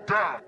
down.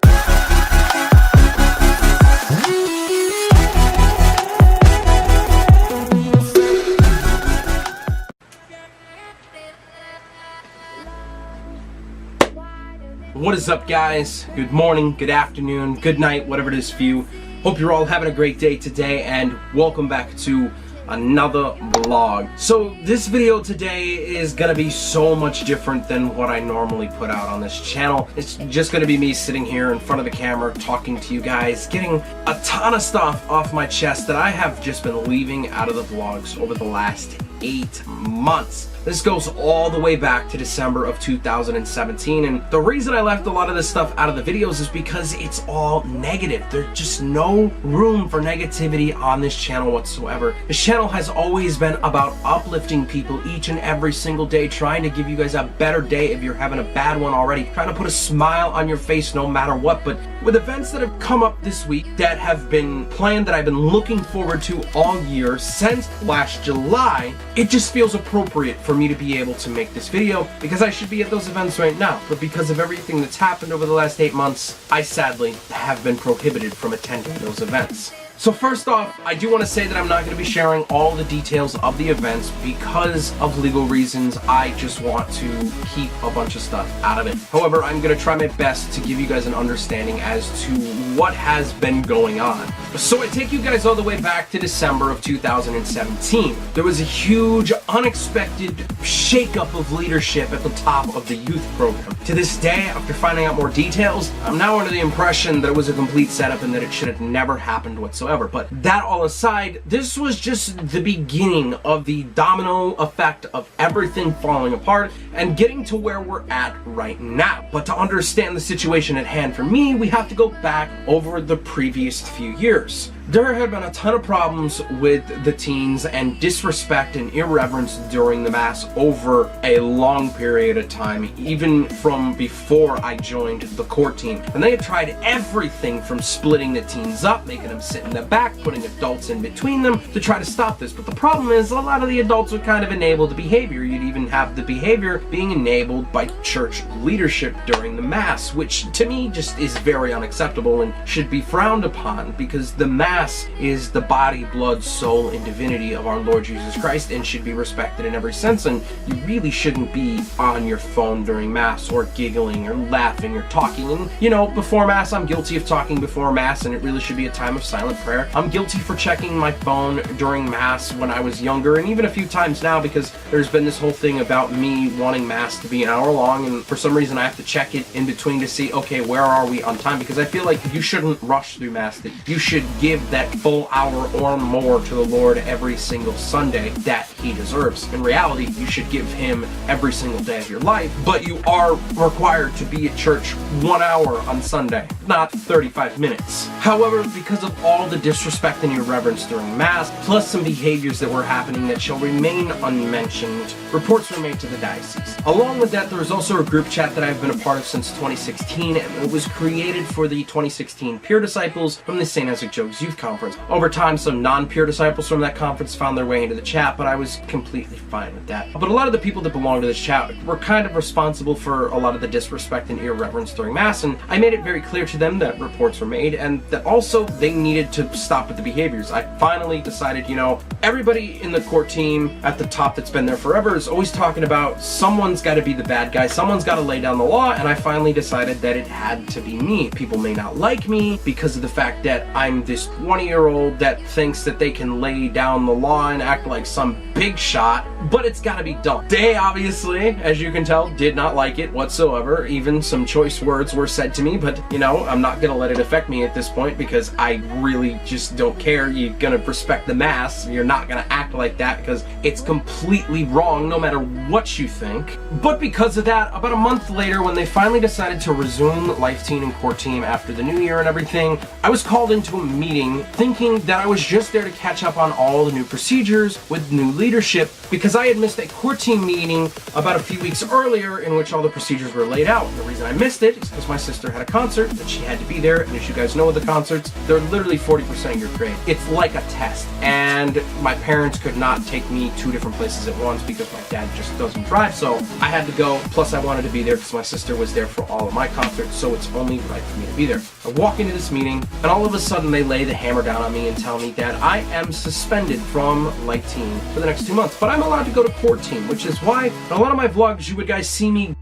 What is up, guys? Good morning, good afternoon, good night, whatever it is for you. Hope you're all having a great day today, and welcome back to another vlog. So this video today is gonna be so much different than what I normally put out on this channel. It's just gonna be me sitting here in front of the camera talking to you guys, getting a ton of stuff off my chest that I have just been leaving out of the vlogs over the last 8 months. This goes all the way back to December of 2017, and the reason I left a lot of this stuff out of the videos is because it's all negative. There's just no room for negativity on this channel whatsoever. This channel has always been about uplifting people each and every single day, trying to give you guys a better day if you're having a bad one already, trying to put a smile on your face no matter what. But with events that have come up this week that have been planned, that I've been looking forward to all year since last July, it just feels appropriate for me to be able to make this video, because I should be at those events right now, but because of everything that's happened over the last 8 months, I sadly have been prohibited from attending those events. So first off, I do want to say that I'm not going to be sharing all the details of the events because of legal reasons. I just want to keep a bunch of stuff out of it. However, I'm going to try my best to give you guys an understanding as to what has been going on. So I take you guys all the way back to December of 2017. There was a huge, unexpected shakeup of leadership at the top of the youth program. To this day, after finding out more details, I'm now under the impression that it was a complete setup and that it should have never happened whatsoever. But that all aside, this was just the beginning of the domino effect of everything falling apart and getting to where we're at right now. But to understand the situation at hand for me, we have to go back over the previous few years. There had been a ton of problems with the teens and disrespect and irreverence during the Mass over a long period of time, even from before I joined the court team. And they had tried everything from splitting the teens up, making them sit in the back, putting adults in between them to try to stop this. But the problem is, a lot of the adults would kind of enable the behavior. You'd even have the behavior being enabled by church leadership during the Mass, which to me just is very unacceptable and should be frowned upon, because the Mass is the body, blood, soul, and divinity of our Lord Jesus Christ and should be respected in every sense. And you really shouldn't be on your phone during Mass or giggling or laughing or talking. And you know, before Mass, I'm guilty of talking before Mass, and it really should be a time of silent prayer. I'm guilty for checking my phone during Mass when I was younger, and even a few times now, because there's been this whole thing about me wanting Mass to be an hour long, and for some reason I have to check it in between to see, okay, where are we on time? Because I feel like you shouldn't rush through Mass, that you should give that full hour or more to the Lord every single Sunday that He deserves. In reality, you should give Him every single day of your life, but you are required to be at church 1 hour on Sunday, not 35 minutes. However, because of all the disrespect and irreverence during Mass, plus some behaviors that were happening that shall remain unmentioned, reports were made to the diocese. Along with that, there was also a group chat that I've been a part of since 2016, and it was created for the 2016 peer disciples from the St. Isaac Jogues Youth Conference. Over time, some non-peer disciples from that conference found their way into the chat, but I was completely fine with that. But a lot of the people that belong to this chat were kind of responsible for a lot of the disrespect and irreverence during Mass, and I made it very clear to them that reports were made and that also they needed to stop with the behaviors. I finally decided, you know, everybody in the court team at the top that's been there forever is always talking about someone's got to be the bad guy, someone's got to lay down the law, and I finally decided that it had to be me. People may not like me because of the fact that I'm this 20-year-old that thinks that they can lay down the law and act like some big shot, but it's got to be done. They obviously, as you can tell, did not like it whatsoever. Even some choice words were said to me, but you know, I'm not gonna let it affect me at this point because I really just don't care. You're gonna respect the Mass. You're not gonna act like that because it's completely wrong no matter what you think. But because of that, about a month later, when they finally decided to resume Life Teen and Court Team after the new year and everything, I was called into a meeting meeting thinking that I was just there to catch up on all the new procedures with new leadership, because I had missed a core team meeting about a few weeks earlier in which all the procedures were laid out. The reason I missed it is because my sister had a concert that she had to be there, and as you guys know with the concerts, they're literally 40% of your grade. It's like a test, and my parents could not take me 2 different places at once because my dad just doesn't drive, so I had to go. Plus I wanted to be there because my sister was there for all of my concerts, so it's only right for me to be there. I walk into this meeting, and all of a sudden they lay the hammer down on me and tell me that I am suspended from light team for the next 2 months, but I'm allowed to go to core team, which is why in a lot of my vlogs you would guys see me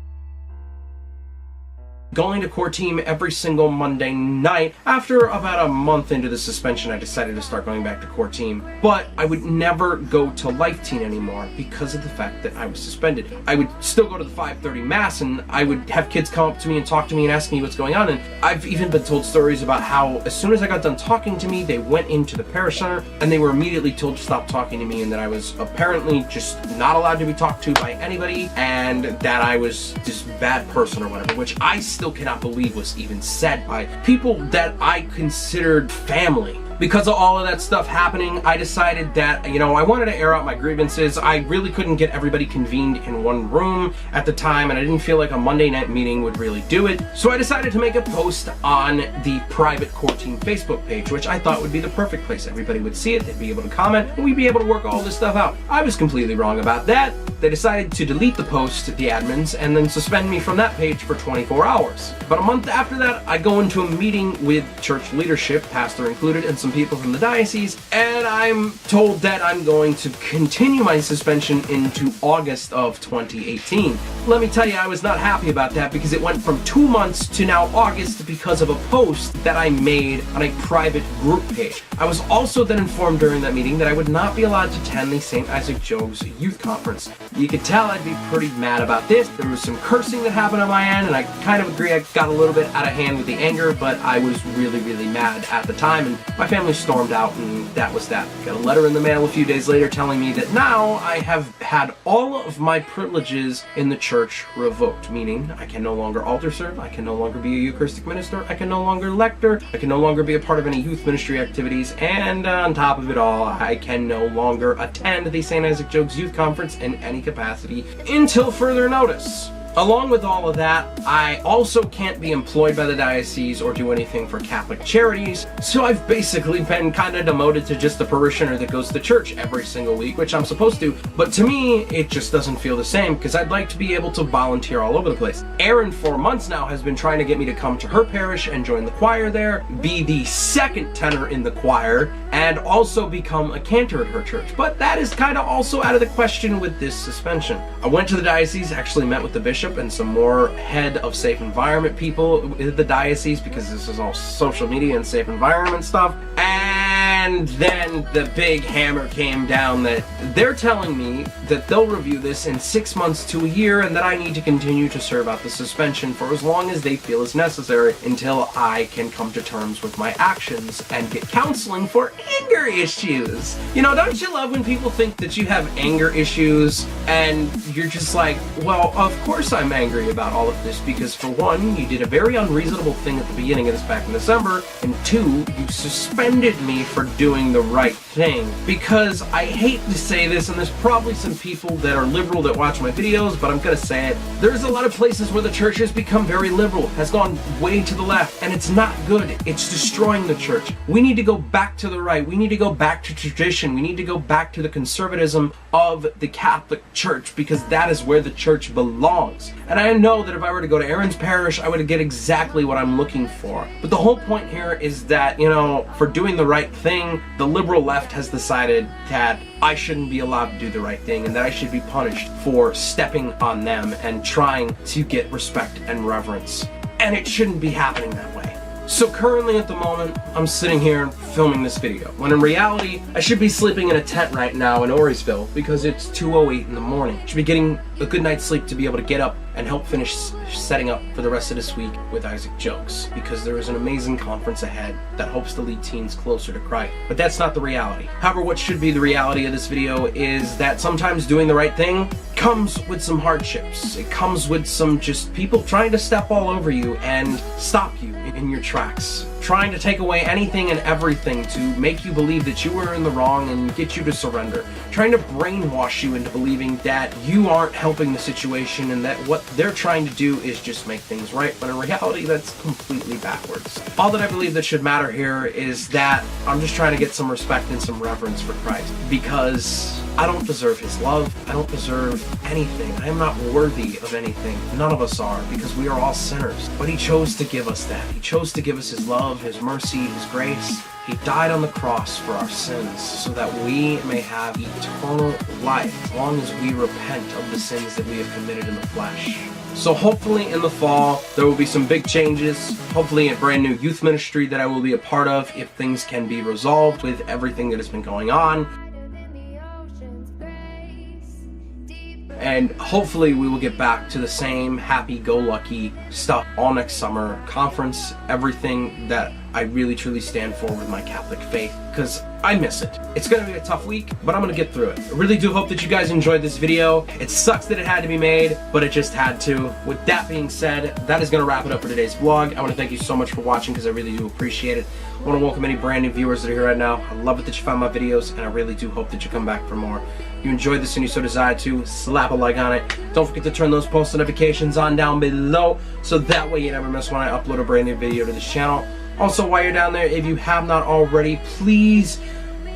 going to core team every single Monday night. After about a month into the suspension, I decided to start going back to core team, but I would never go to life team anymore because of the fact that I was suspended. I would still go to the 5:30 mass, and I would have kids come up to me and talk to me and ask me what's going on, and I've even been told stories about how as soon as I got done talking to me, they went into the parish center and they were immediately told to stop talking to me, and that I was apparently just not allowed to be talked to by anybody, and that I was this bad person or whatever, which I still cannot believe was even said by people that I considered family. Because of all of that stuff happening, I decided that, you know, I wanted to air out my grievances. I really couldn't get everybody convened in one room at the time, and I didn't feel like a Monday night meeting would really do it. So I decided to make a post on the private core team Facebook page, which I thought would be the perfect place. Everybody would see it, they'd be able to comment, and we'd be able to work all this stuff out. I was completely wrong about that. They decided to delete the post, the admins, and then suspend me from that page for 24 hours. But a month after that, I go into a meeting with church leadership, pastor included, and some people from the diocese, and I'm told that I'm going to continue my suspension into August of 2018. Let me tell you, I was not happy about that because it went from 2 months to now August because of a post that I made on a private group page. I was also then informed during that meeting that I would not be allowed to attend the St. Isaac Jogues Youth Conference. You could tell I'd be pretty mad about this. There was some cursing that happened on my end, and I kind of agree I got a little bit out of hand with the anger, but I was really, really mad at the time, and my family stormed out, and that was that. Got a letter in the mail a few days later telling me that now I have had all of my privileges in the church revoked, meaning I can no longer altar serve, I can no longer be a Eucharistic minister, I can no longer lector, I can no longer be a part of any youth ministry activities, and on top of it all, I can no longer attend the St. Isaac Jogues Youth Conference in any capacity until further notice. Along with all of that, I also can't be employed by the diocese or do anything for Catholic charities, so I've basically been kind of demoted to just a parishioner that goes to church every single week, which I'm supposed to, but to me, it just doesn't feel the same because I'd like to be able to volunteer all over the place. Erin, for months now, has been trying to get me to come to her parish and join the choir there, be the second tenor in the choir, and also become a cantor at her church, but that is kind of also out of the question with this suspension. I went to the diocese, actually met with the bishop and some more head of safe environment people at the diocese because this is all social media and safe environment stuff, and then the big hammer came down that they're telling me that they'll review this in 6 months to a year and that I need to continue to serve out the suspension for as long as they feel is necessary until I can come to terms with my actions and get counseling for anger issues. You know, don't you love when people think that you have anger issues and you're just like, well, of course I'm angry about all of this because for one, you did a very unreasonable thing at the beginning of this back in December, and two, you suspended me for doing the right thing. Because I hate to say this, and there's probably some people that are liberal that watch my videos, but I'm gonna say it. There's a lot of places where the church has become very liberal, has gone way to the left, and it's not good. It's destroying the church. We need to go back to the right. We need to go back to tradition. We need to go back to the conservatism of the Catholic Church because that is where the church belongs. And I know that if I were to go to Erin's parish, I would get exactly what I'm looking for. But the whole point here is that, you know, for doing the right thing, the liberal left has decided that I shouldn't be allowed to do the right thing and that I should be punished for stepping on them and trying to get respect and reverence. And it shouldn't be happening that way. So currently at the moment, I'm sitting here filming this video, when in reality, I should be sleeping in a tent right now in Orisville because it's 2:08 in the morning. I should be getting a good night's sleep to be able to get up and help finish setting up for the rest of this week with Isaac Jogues because there is an amazing conference ahead that hopes to lead teens closer to Christ. But that's not the reality. However, what should be the reality of this video is that sometimes doing the right thing comes with some hardships. It comes with some just people trying to step all over you and stop you in your tracks. trying to take away anything and everything to make you believe that you were in the wrong and get you to surrender. Trying to brainwash you into believing that you aren't helping the situation and that what they're trying to do is just make things right, when in reality that's completely backwards. All that I believe that should matter here is that I'm just trying to get some respect and some reverence for Christ, because I don't deserve his love. I don't deserve anything. I am not worthy of anything. None of us are, because we are all sinners. But he chose to give us that. He chose to give us his love, his mercy, his grace. He died on the cross for our sins so that we may have eternal life as long as we repent of the sins that we have committed in the flesh. So hopefully in the fall, there will be some big changes. Hopefully a brand new youth ministry that I will be a part of if things can be resolved with everything that has been going on. And hopefully we will get back to the same happy-go-lucky stuff all next summer. Conference, everything that I really truly stand for with my Catholic faith, because I miss it. It's going to be a tough week, but I'm going to get through it. I really do hope that you guys enjoyed this video. It sucks that it had to be made, but it just had to. With that being said, that is going to wrap it up for today's vlog. I want to thank you so much for watching, because I really do appreciate it. I want to welcome any brand new viewers that are here right now. I love it that you found my videos, and I really do hope that you come back for more. If you enjoyed this and you so desire to, slap a like on it. Don't forget to turn those post notifications on down below, so that way you never miss when I upload a brand new video to this channel. Also, while you're down there, if you have not already, please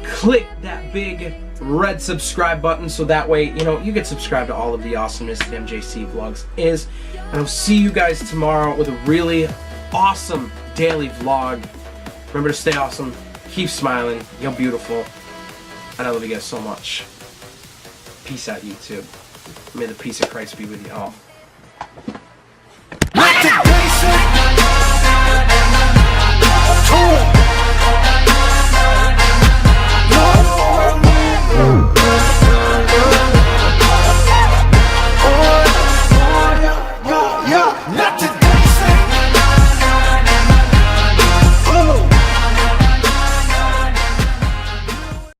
click that big red subscribe button, so that way, you get subscribed to all of the awesomeness that MJC Vlogs is. And I'll see you guys tomorrow with a really awesome daily vlog. Remember to stay awesome, keep smiling, you're beautiful, and I love you guys so much. Peace out, YouTube. May the peace of Christ be with you all.